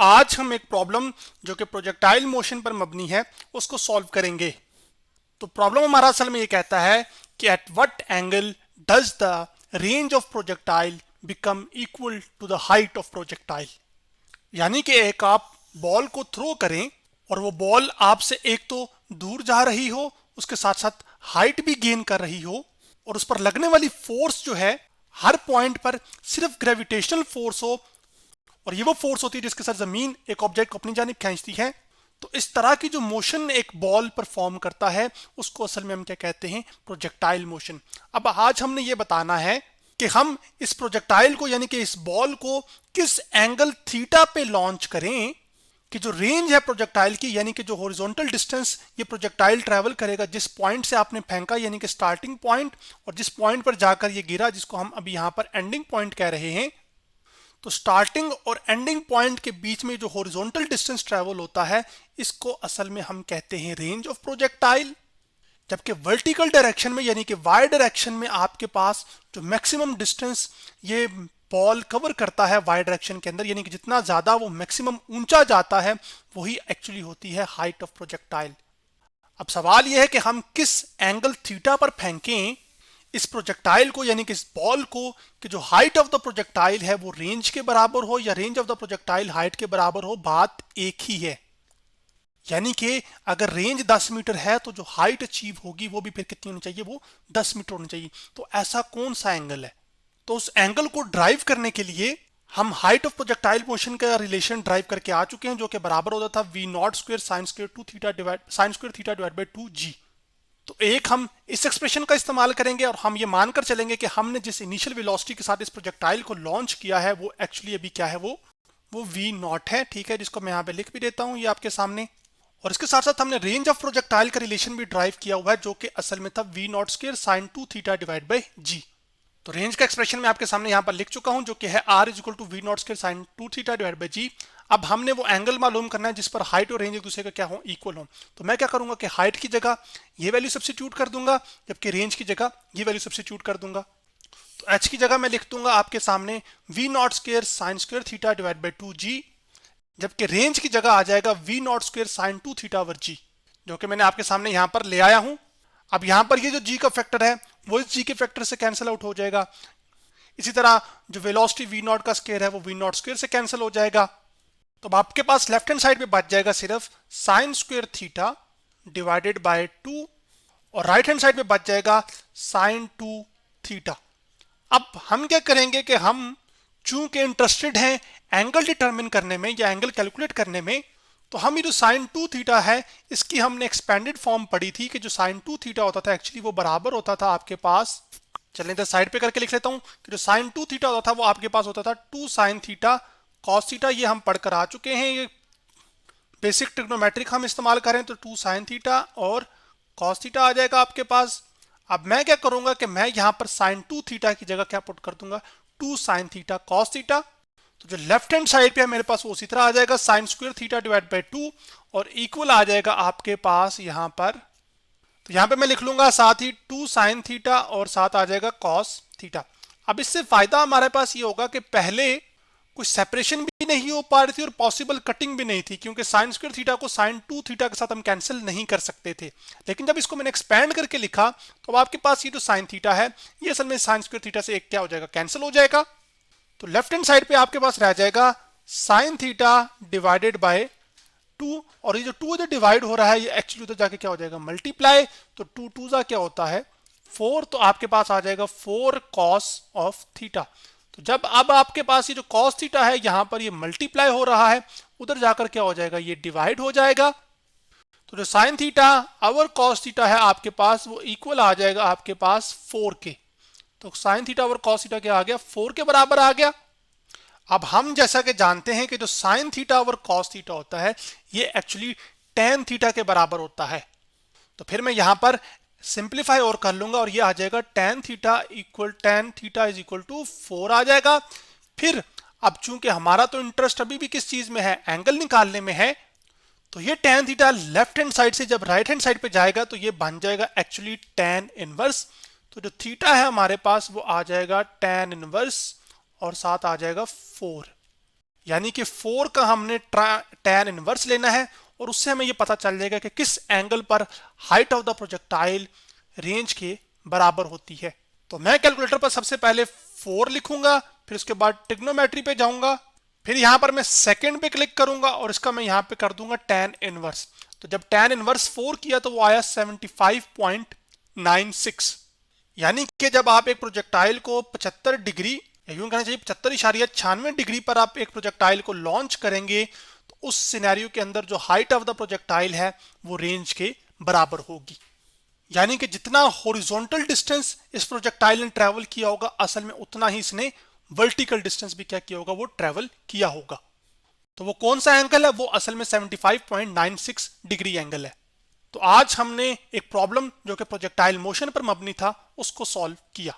आज हम एक प्रॉब्लम जो कि प्रोजेक्टाइल मोशन पर मबनी है उसको सॉल्व करेंगे। तो प्रॉब्लम हमारा असल में ये कहता है कि at what angle does the range of projectile become equal to the height of projectile. यानी कि एक आप बॉल को थ्रो करें और वो बॉल आपसे एक तो दूर जा रही हो, उसके साथ साथ हाइट भी गेन कर रही हो, और उस पर लगने वाली फोर्स जो है हर पॉइंट पर सिर्फ ग्रेविटेशनल फोर्स हो, और ये वो फोर्स होती है जिसके साथ जमीन एक ऑब्जेक्ट को अपनी जानिब खींचती है। तो इस तरह की जो मोशन एक बॉल परफॉर्म करता है उसको असल में हम क्या कहते हैं, प्रोजेक्टाइल मोशन। अब आज हमने ये बताना है कि हम इस प्रोजेक्टाइल को यानी कि इस बॉल को किस एंगल थीटा पे लॉन्च करें कि जो रेंज है प्रोजेक्टाइल की, यानी कि जो हॉरिजॉन्टल डिस्टेंस ये प्रोजेक्टाइल ट्रैवल करेगा जिस पॉइंट से आपने फेंका यानी कि स्टार्टिंग पॉइंट, और जिस पॉइंट पर जाकर ये गिरा जिसको हम अभी यहां पर एंडिंग पॉइंट कह रहे हैं। तो स्टार्टिंग और एंडिंग पॉइंट के बीच में जो हॉरिजॉन्टल डिस्टेंस ट्रैवल होता है इसको असल में हम कहते हैं रेंज ऑफ प्रोजेक्टाइल। जबकि वर्टिकल डायरेक्शन में यानी कि वाई डायरेक्शन में आपके पास जो मैक्सिमम डिस्टेंस ये बॉल कवर करता है वाई डायरेक्शन के अंदर, यानी कि जितना ज्यादा वो मैक्सिमम ऊंचा जाता है वही एक्चुअली होती है हाइट ऑफ प्रोजेक्टाइल। अब सवाल यह है कि हम किस एंगल थीटा पर फेंकें इस प्रोजेक्टाइल को, यानी कि इस बॉल को, कि जो हाइट ऑफ द प्रोजेक्टाइल है वो रेंज के बराबर हो या range of the projectile height के बराबर हो। बात एक ही है, यानी कि अगर रेंज 10 मीटर है तो जो हाइट अचीव होगी वो भी फिर कितनी होनी चाहिए, वो 10 मीटर होनी चाहिए। तो ऐसा कौन सा एंगल है? तो उस एंगल को ड्राइव करने के लिए हम हाइट ऑफ प्रोजेक्टाइल मोशन का रिलेशन ड्राइव करके आ चुके हैं, जो कि बराबर होता था we naught square sine square two theta divide sine square theta divide by 2g। तो एक हम इस एक्सप्रेशन का इस्तेमाल करेंगे और हम ये मानकर चलेंगे कि हमने जिस इनिशियल वेलोसिटी के साथ इस प्रोजेक्टाइल को लॉन्च किया है वो एक्चुअली अभी क्या है, वो वी नॉट है। ठीक है, जिसको मैं यहाँ पे लिख भी देता हूँ ये आपके सामने। और इसके साथ साथ हमने रेंज ऑफ प्रोजेक्टाइल का रिलेशन भी ड्राइव किया हुआ है जो कि असल में था we naught square sine 2 theta divide by g. तो रेंज का एक्सप्रेशन मैं आपके सामने यहाँ पर लिख चुका हूं जो कि है R is equal to v naught square sine 2 theta divide by g. अब हमने वो एंगल मालूम करना है जिस पर हाइट और रेंज एक दूसरे का क्या हो, इक्वल हो। तो मैं क्या करूंगा कि हाइट की जगह ये वैल्यू सब्स्टिट्यूट कर दूंगा, जबकि रेंज की जगह ये वैल्यू सब्स्टिट्यूट कर दूंगा। तो एच की जगह मैं लिख दूंगा आपके सामने v naught square sine square theta divide by 2g, जबकि रेंज की जगह आ जाएगा v naught square sine 2 theta over g, जो कि मैंने आपके सामने यहां पर ले आया हूं। अब यहां पर ये जो जी का फैक्टर है वो इस जी के फैक्टर से कैंसिल आउट हो जाएगा। इसी तरह जो वेलोसिटी वी नॉट का स्क्वायर है वो वी नॉट स्क्वायर से कैंसिल हो जाएगा। तो अब आपके पास लेफ्ट हैंड साइड पे बच जाएगा सिर्फ sign square theta divided by 2, और राइट हैंड साइड पे बच जाएगा साइन 2 थीटा। अब हम क्या करेंगे कि हम चूंकि इंटरेस्टेड हैं एंगल डिटरमिन करने में या एंगल कैलकुलेट करने में, तो हम ये जो साइन 2 थीटा है इसकी हमने एक्सपेंडेड फॉर्म पढ़ी थी कि जो साइन 2 थीटा होता था एक्चुअली वो बराबर होता था आपके पास, चलें इधर साइड पे करके लिख लेता हूं कि जो साइन 2 थीटा होता था वो आपके पास होता था 2 साइन थीटा कॉस थीटा। ये हम पढ़कर आ चुके हैं, ये बेसिक ट्रिग्नोमेट्रिक हम इस्तेमाल करें तो 2 साइन थीटा और कॉस थीटा आ जाएगा आपके पास। अब मैं क्या करूंगा कि मैं यहां पर साइन 2 थीटा की जगह क्या पुट कर दूंगा, 2 साइन थीटा कॉस थीटा। तो जो लेफ्ट हैंड साइड पे है मेरे पास वो उसी तरह आ जाएगा sign square theta divide by 2, और इक्वल आ जाएगा आपके पास यहां पर। तो यहां पे मैं लिख लूंगा साथ ही 2 साइन थीटा और साथ आ जाएगा कॉस थीटा। अब इससे फायदा हमारे पास ये होगा कि पहले कुछ सेपरेशन भी नहीं हो पा रही थी और पॉसिबल कटिंग भी नहीं थी, क्योंकि साइन स्क्वायर थीटा को साइन 2 थीटा के साथ हम कैंसिल नहीं कर सकते थे। लेकिन जब इसको मैंने एक्सपैंड करके लिखा तो अब आपके पास ये जो साइन थीटा है ये असल में साइन स्क्वायर थीटा से एक क्या हो जाएगा, कैंसिल हो जाएगा। तो लेफ्ट हैंड साइड पे आपके पास रह जाएगा साइन थीटा डिवाइडेड बाय 2, और ये जो 2 जो डिवाइड हो रहा है ये एक्चुअली उधर जाके क्या हो जाएगा, मल्टीप्लाई। तो 2 2 जा क्या होता है 4, तो आपके पास आ जाएगा 4 कॉस ऑफ थीटा। तो जब अब आपके पास ये जो कॉस थीटा है यहां पर ये मल्टीप्लाई हो रहा है, उधर जाकर क्या हो जाएगा, ये डिवाइड हो जाएगा। तो जो साइन थीटा और कॉस थीटा है आपके पास वो इक्वल आ जाएगा आपके पास 4 के। तो साइन थीटा और कॉस थीटा क्या आ गया, 4 के बराबर आ गया। अब हम जैसा कि जानते हैं कि जो साइन थीटा और कॉस थीटा होता है ये एक्चुअली टेन थीटा के बराबर होता है। तो फिर मैं यहां पर सिंप्लीफाई और कर लूंगा और ये आ जाएगा tan theta is equal to 4 आ जाएगा। फिर अब चूंकि हमारा तो इंटरेस्ट अभी भी किस चीज में है, एंगल निकालने में है, तो ये tan theta left hand side से जब राइट हैंड साइड पे जाएगा तो ये बन जाएगा एक्चुअली टेन इनवर्स। तो जो थीटा है हमारे पास वो आ जाएगा टेन इनवर्स और साथ आ जाएगा 4। यानी कि 4 का हमने tan इनवर्स लेना है और उससे हमें ये पता चल जाएगा कि किस एंगल पर height of the projectile range के बराबर होती है। तो मैं कैलकुलेटर पर सबसे पहले 4 लिखूंगा, फिर उसके बाद ट्रिग्नोमेट्री पे जाऊंगा, फिर यहां पर मैं सेकंड पे क्लिक करूंगा और इसका मैं यहां पे कर दूंगा tan इनवर्स। तो जब tan इनवर्स 4 किया तो वो आया 75.96। यानी कि जब आप एक प्रोजेक्टाइल को 75 डिग्री या यूं कहना चाहिए 75.96 डिग्री पर आप एक प्रोजेक्टाइल को लॉन्च करेंगे तो उस सिनेरियो के अंदर जो हाइट ऑफ द प्रोजेक्टाइल है वो रेंज के बराबर होगी। यानी कि जितना हॉरिजॉन्टल डिस्टेंस इस प्रोजेक्टाइल ने ट्रैवल किया होगा असल में उतना ही इसने वर्टिकल डिस्टेंस भी क्या किया होगा, वो ट्रैवल किया होगा। तो वो कौन सा एंगल है, वो असल में 75.96 डिग्री एंगल है। तो आज हमने एक प्रॉब्लम जो कि प्रोजेक्टाइल मोशन पर मबनी था उसको सॉल्व किया।